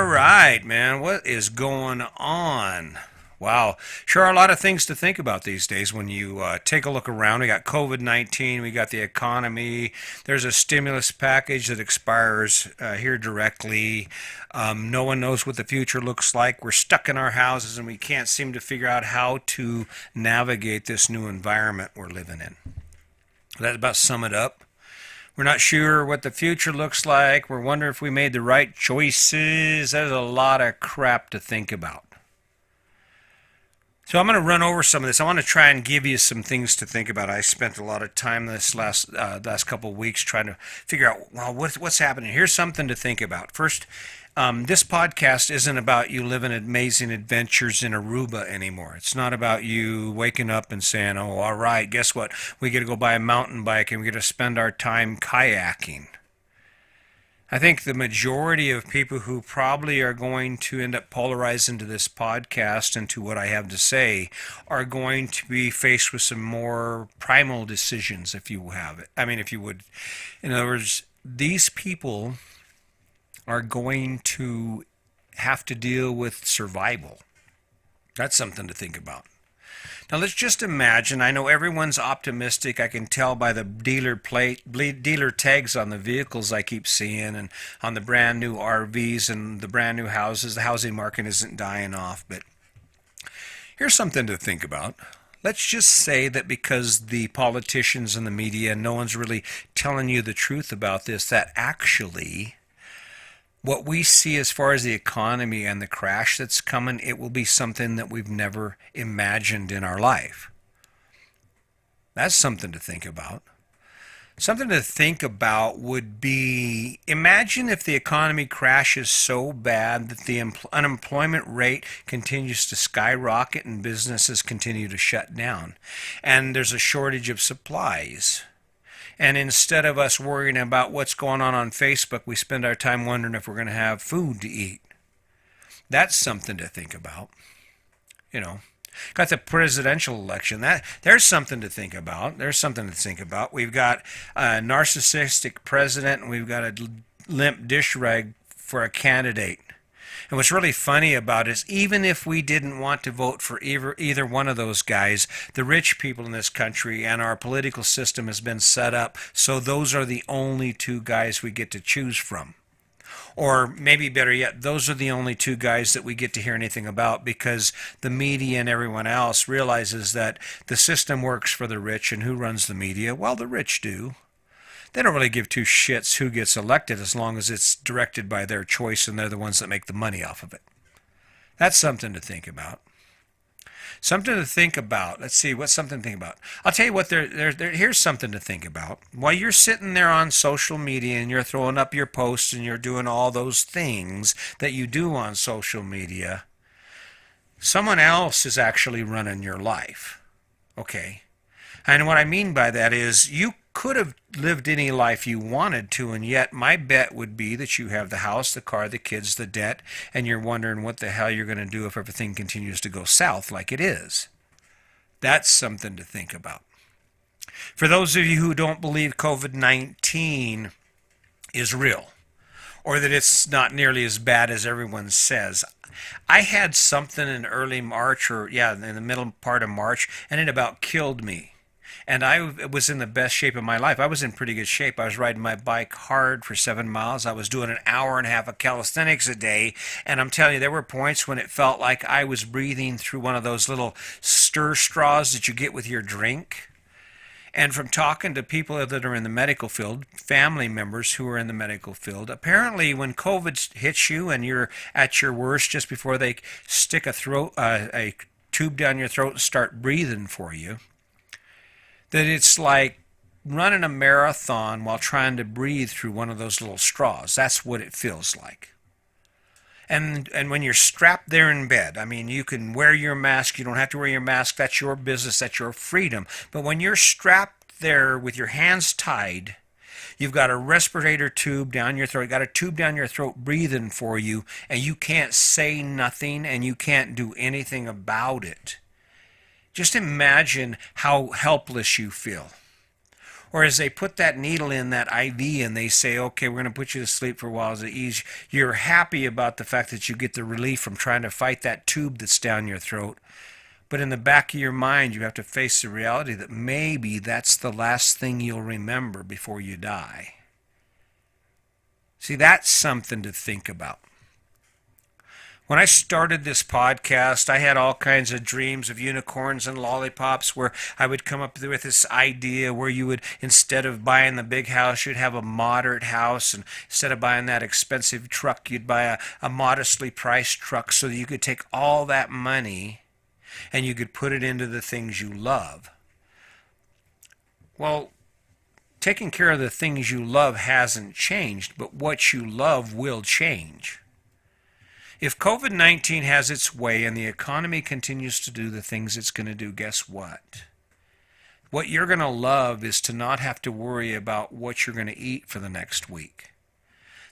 right, man. What is going on? Wow. Sure are a lot of things to think about these days when you take a look around. We got COVID 19, we got the economy, there's a stimulus package that expires here directly. No one knows what the future looks like. We're stuck in our houses and we can't seem to figure out how to navigate this new environment we're living in. That about sum it up. We're not sure what the future looks like. We're wondering if we made the right choices. There's a lot of crap to think about. So I'm going to run over some of this. I want to try and give you some things to think about. I spent a lot of time this last couple of weeks trying to figure out, well, what's happening. Here's something to think about. First, this podcast isn't about you living amazing adventures in Aruba anymore. It's not about you waking up and saying, oh, all right, guess what? We get to go buy a mountain bike and we get to spend our time kayaking. I think the majority of people who probably are going to end up polarized into this podcast and to what I have to say are going to be faced with some more primal decisions, if you have it. I mean, if you would. In other words, these people are going to have to deal with survival. That's something to think about. Now let's just imagine, I know everyone's optimistic, I can tell by the dealer tags on the vehicles I keep seeing and on the brand new RVs and the brand new houses. The housing market isn't dying off, but here's something to think about. Let's just say that because the politicians and the media, no one's really telling you the truth about this, that actually what we see as far as the economy and the crash that's coming, it will be something that we've never imagined in our life. That's something to think about. Something to think about would be, imagine if the economy crashes so bad that the unemployment rate continues to skyrocket and businesses continue to shut down, and there's a shortage of supplies. And instead of us worrying about what's going on Facebook, we spend our time wondering if we're going to have food to eat. That's something to think about. You know, got the presidential election. There's something to think about. There's something to think about. We've got a narcissistic president, and we've got a limp dish rag for a candidate. And what's really funny about it is even if we didn't want to vote for either one of those guys, the rich people in this country and our political system has been set up so those are the only two guys we get to choose from. Or maybe better yet, those are the only two guys that we get to hear anything about because the media and everyone else realizes that the system works for the rich, and who runs the media? Well, the rich do. They don't really give two shits who gets elected as long as it's directed by their choice and they're the ones that make the money off of it. That's something to think about. Something to think about. Let's see, what's something to think about? I'll tell you what, here's something to think about. While you're sitting there on social media and you're throwing up your posts and you're doing all those things that you do on social media, someone else is actually running your life. Okay? And what I mean by that is you could have lived any life you wanted to, and yet my bet would be that you have the house, the car, the kids, the debt, and you're wondering what the hell you're going to do if everything continues to go south like it is. That's something to think about. For those of you who don't believe COVID-19 is real, or that it's not nearly as bad as everyone says, I had something in early March, in the middle part of March, and it about killed me. And I was in the best shape of my life. I was in pretty good shape. I was riding my bike hard for 7 miles. I was doing an hour and a half of calisthenics a day. And I'm telling you, there were points when it felt like I was breathing through one of those little stir straws that you get with your drink. And from talking to people that are in the medical field, family members who are in the medical field, apparently when COVID hits you and you're at your worst just before they stick a tube down your throat and start breathing for you, that it's like running a marathon while trying to breathe through one of those little straws. That's what it feels like. And when you're strapped there in bed, I mean, you can wear your mask. You don't have to wear your mask. That's your business. That's your freedom. But when you're strapped there with your hands tied, you've got a respirator tube down your throat. You've got a tube down your throat breathing for you, and you can't say nothing, and you can't do anything about it. Just imagine how helpless you feel. Or as they put that needle in that IV and they say, okay, we're going to put you to sleep for a while as it ease, you're happy about the fact that you get the relief from trying to fight that tube that's down your throat. But in the back of your mind, you have to face the reality that maybe that's the last thing you'll remember before you die. See, that's something to think about. When I started this podcast, I had all kinds of dreams of unicorns and lollipops where I would come up with this idea where you would, instead of buying the big house, you'd have a moderate house. And instead of buying that expensive truck, you'd buy a modestly priced truck so that you could take all that money and you could put it into the things you love. Well, taking care of the things you love hasn't changed, but what you love will change. If COVID-19 has its way and the economy continues to do the things it's going to do, guess what? What you're going to love is to not have to worry about what you're going to eat for the next week.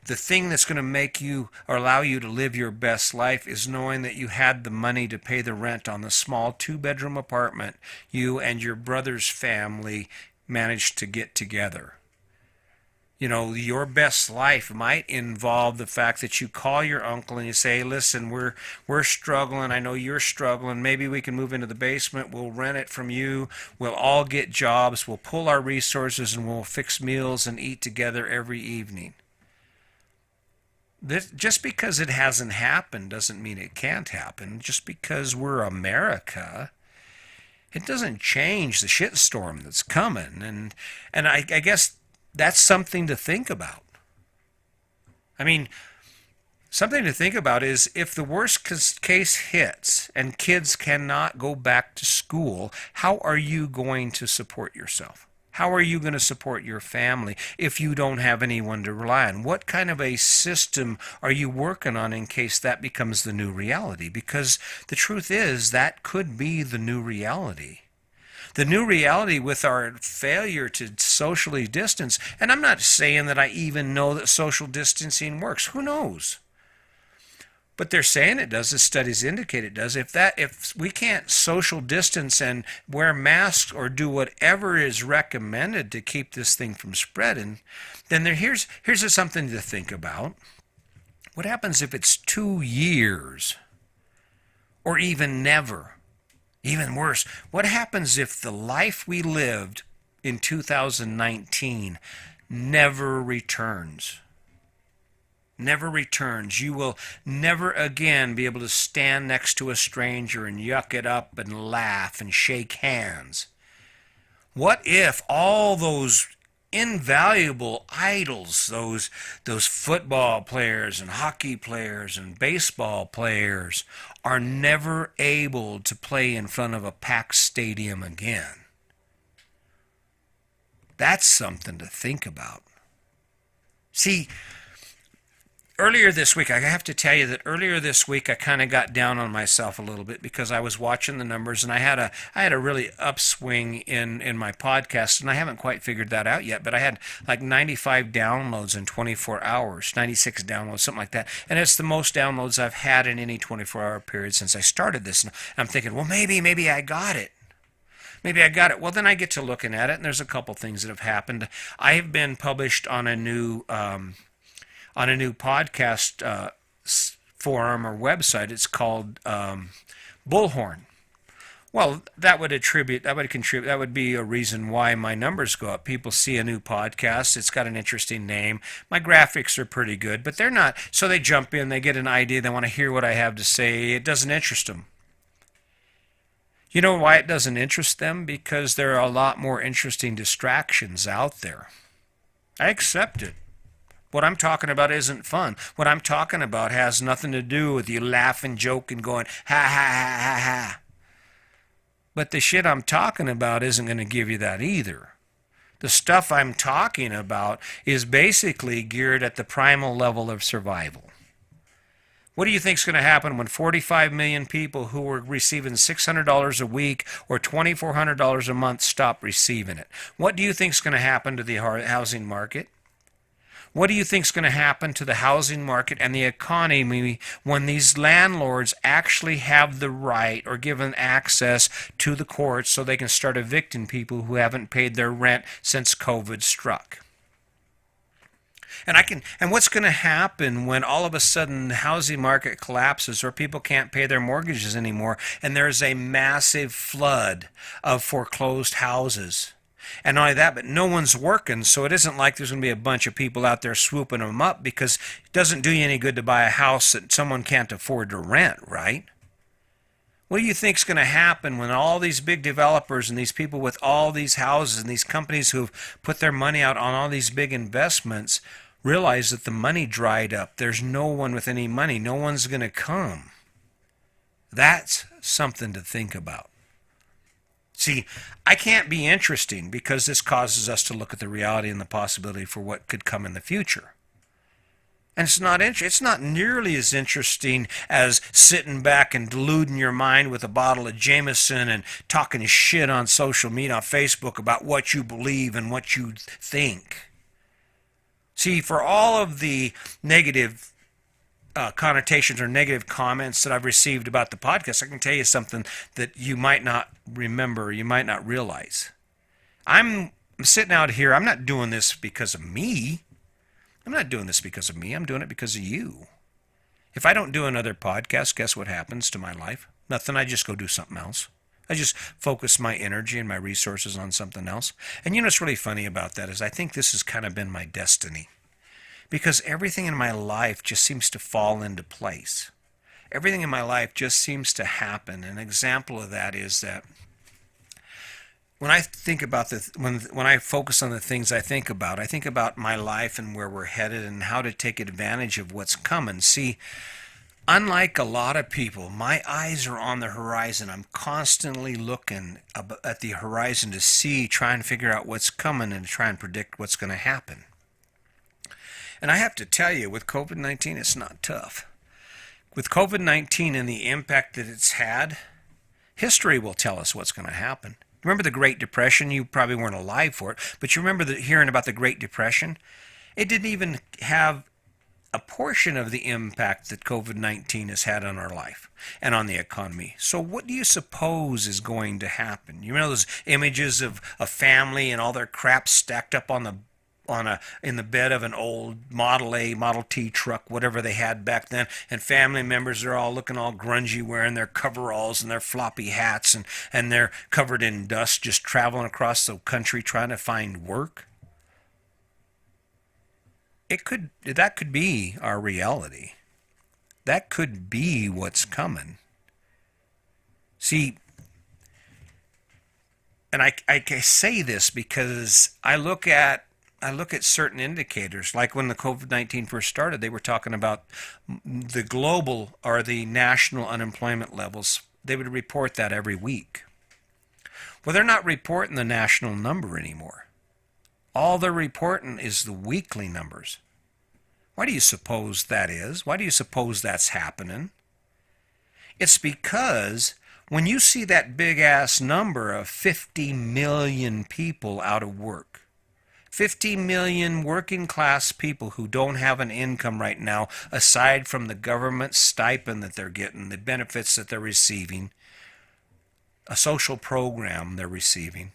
The thing that's going to make you or allow you to live your best life is knowing that you had the money to pay the rent on the small 2-bedroom apartment you and your brother's family managed to get together. You know, your best life might involve the fact that you call your uncle and you say, listen, we're struggling. I know you're struggling. Maybe we can move into the basement. We'll rent it from you. We'll all get jobs. We'll pull our resources and we'll fix meals and eat together every evening. Just because it hasn't happened doesn't mean it can't happen. Just because we're America, it doesn't change the shitstorm that's coming. And I guess that's something to think about. I mean, something to think about is if the worst case hits and kids cannot go back to school, how are you going to support yourself? How are you going to support your family if you don't have anyone to rely on? What kind of a system are you working on in case that becomes the new reality? Because the truth is that could be the new reality. The new reality with our failure to socially distance, and I'm not saying that I even know that social distancing works. Who knows? But they're saying it does. The studies indicate it does. If we can't social distance and wear masks or do whatever is recommended to keep this thing from spreading, then here's something to think about. What happens if it's 2 years or even never? Even worse, what happens if the life we lived in 2019 never returns? Never returns. You will never again be able to stand next to a stranger and yuck it up and laugh and shake hands. What if all those invaluable idols, those football players and hockey players and baseball players, are never able to play in front of a packed stadium again? That's something to think about. See, earlier this week, I have to tell you that earlier this week I kind of got down on myself a little bit because I was watching the numbers and I had a really upswing in my podcast, and I haven't quite figured that out yet, but I had like 95 downloads in 24 hours, 96 downloads, something like that. And it's the most downloads I've had in any 24-hour period since I started this. And I'm thinking, well, maybe I got it. Maybe I got it. Well, then I get to looking at it, and there's a couple things that have happened. I have been published on a new podcast forum or website. It's called Bullhorn. Well, that would be a reason why my numbers go up. People see a new podcast. It's got an interesting name. My graphics are pretty good, but they're not. So they jump in, they get an idea, they want to hear what I have to say. It doesn't interest them. You know why it doesn't interest them? Because there are a lot more interesting distractions out there. I accept it. What I'm talking about isn't fun. What I'm talking about has nothing to do with you laughing, joking, going, ha, ha, ha, ha, ha. But the shit I'm talking about isn't going to give you that either. The stuff I'm talking about is basically geared at the primal level of survival. What do you think is going to happen when 45 million people who were receiving $600 a week or $2,400 a month stop receiving it? What do you think is going to happen to the housing market? What do you think is going to happen to the housing market and the economy when these landlords actually have the right or given access to the courts so they can start evicting people who haven't paid their rent since COVID struck? And what's going to happen when all of a sudden the housing market collapses or people can't pay their mortgages anymore and there's a massive flood of foreclosed houses? And not only that, but no one's working, so it isn't like there's going to be a bunch of people out there swooping them up, because it doesn't do you any good to buy a house that someone can't afford to rent, right? What do you think is going to happen when all these big developers and these people with all these houses and these companies who've put their money out on all these big investments realize that the money dried up? There's no one with any money. No one's going to come. That's something to think about. See, I can't be interesting because this causes us to look at the reality and the possibility for what could come in the future. And it's not nearly as interesting as sitting back and deluding your mind with a bottle of Jameson and talking shit on social media, on Facebook, about what you believe and what you think. See, for all of the negative connotations or negative comments that I've received about the podcast, I can tell you something that you might not remember, you might not realize. I'm sitting out here, I'm not doing this because of me. I'm not doing this because of me, I'm doing it because of you. If I don't do another podcast, guess what happens to my life? Nothing, I just go do something else. I just focus my energy and my resources on something else. And you know what's really funny about that is I think this has kind of been my destiny. Because everything in my life just seems to fall into place. Everything in my life just seems to happen. An example of that is that when I think about when I focus on the things I think about my life and where we're headed and how to take advantage of what's coming. See, unlike a lot of people, my eyes are on the horizon. I'm constantly looking at the horizon to see, try and figure out what's coming and try and predict what's going to happen. And I have to tell you, with COVID-19, it's not tough. With COVID-19 and the impact that it's had, history will tell us what's going to happen. Remember the Great Depression? You probably weren't alive for it, but you remember hearing about the Great Depression? It didn't even have a portion of the impact that COVID-19 has had on our life and on the economy. So what do you suppose is going to happen? You know those images of a family and all their crap stacked up in the bed of an old Model A, Model T truck, whatever they had back then, and family members are all looking all grungy, wearing their coveralls and their floppy hats, and they're covered in dust, just traveling across the country trying to find work? That could be our reality. That could be what's coming. See, and I say this because I look at certain indicators, like when the COVID-19 first started, they were talking about the global or the national unemployment levels. They would report that every week. Well, they're not reporting the national number anymore. All they're reporting is the weekly numbers. Why do you suppose that is? Why do you suppose that's happening? It's because when you see that big-ass number of 50 million people out of work, 50 million working class people who don't have an income right now, aside from the government stipend that they're getting, the benefits that they're receiving, a social program they're receiving.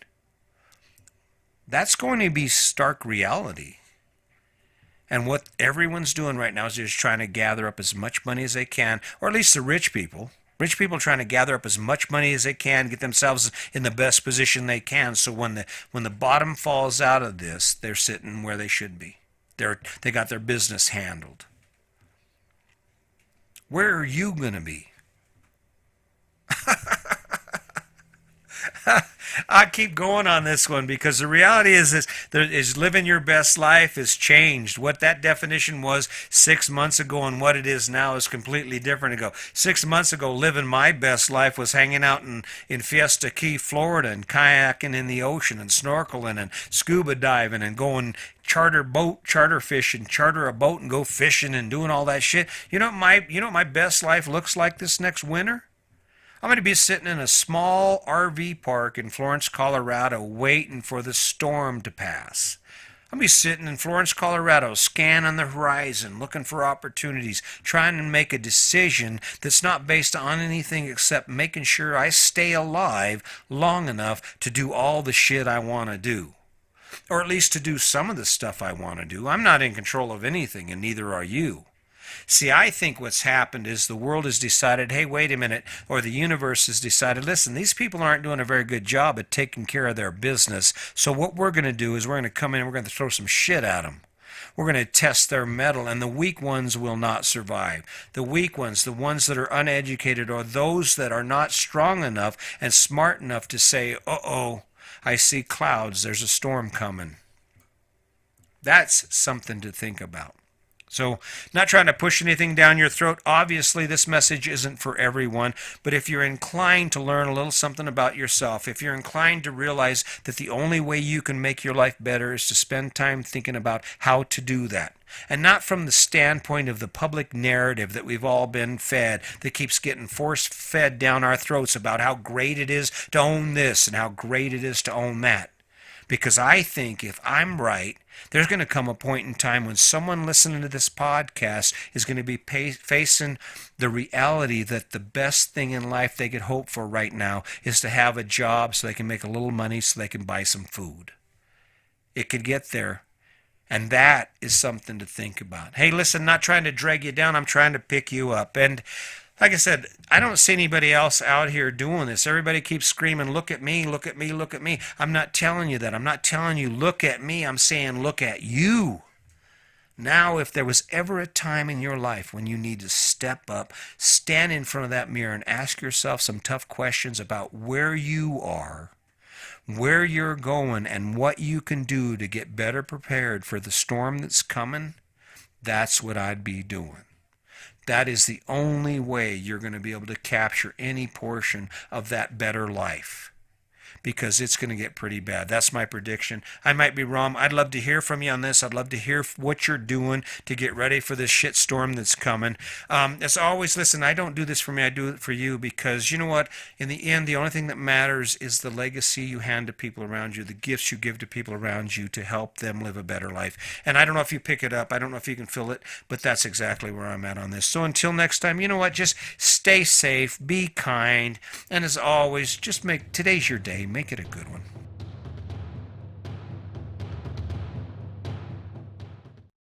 That's going to be stark reality. And what everyone's doing right now is just trying to gather up as much money as they can, or at least the rich people. Rich people are trying to gather up as much money as they can, get themselves in the best position they can, so when the bottom falls out of this, they're sitting where they should be. They got their business handled. Where are you going to be? I keep going on this one because the reality is living your best life has changed. What that definition was 6 months ago and what it is now is completely different ago. 6 months ago, living my best life was hanging out in Fiesta Key, Florida, and kayaking in the ocean and snorkeling and scuba diving and going charter fishing, charter a boat and go fishing and doing all that shit. You know what my best life looks like this next winter? I'm going to be sitting in a small RV park in Florence, Colorado, waiting for the storm to pass. I'll be sitting in Florence, Colorado, scanning the horizon, looking for opportunities, trying to make a decision that's not based on anything except making sure I stay alive long enough to do all the shit I want to do. Or at least to do some of the stuff I want to do. I'm not in control of anything, and neither are you. See, I think what's happened is the world has decided, hey, wait a minute, or the universe has decided, listen, these people aren't doing a very good job at taking care of their business. So what we're going to do is we're going to come in and we're going to throw some shit at them. We're going to test their mettle, and the weak ones will not survive. The weak ones, the ones that are uneducated, or those that are not strong enough and smart enough to say, uh-oh, I see clouds, there's a storm coming. That's something to think about. So, not trying to push anything down your throat. Obviously, this message isn't for everyone, but if you're inclined to learn a little something about yourself, if you're inclined to realize that the only way you can make your life better is to spend time thinking about how to do that, and not from the standpoint of the public narrative that we've all been fed, that keeps getting force-fed down our throats about how great it is to own this and how great it is to own that. Because I think if I'm right, there's going to come a point in time when someone listening to this podcast is going to be facing the reality that the best thing in life they could hope for right now is to have a job so they can make a little money so they can buy some food. It could get there. And that is something to think about. Hey, listen, not trying to drag you down. I'm trying to pick you up. And like I said, I don't see anybody else out here doing this. Everybody keeps screaming, look at me, look at me, look at me. I'm not telling you that. I'm not telling you, look at me. I'm saying, look at you. Now, if there was ever a time in your life when you need to step up, stand in front of that mirror and ask yourself some tough questions about where you are, where you're going, and what you can do to get better prepared for the storm that's coming, that's what I'd be doing. That is the only way you're going to be able to capture any portion of that better life, because it's going to get pretty bad. That's my prediction. I might be wrong. I'd love to hear from you on this. I'd love to hear what you're doing to get ready for this shit storm that's coming. As always, listen, I don't do this for me. I do it for you, because you know what? In the end, the only thing that matters is the legacy you hand to people around you, the gifts you give to people around you to help them live a better life. And I don't know if you pick it up. I don't know if you can feel it, but that's exactly where I'm at on this. So until next time, you know what? Just stay safe, be kind, and as always, just make today's your day. Make it a good one.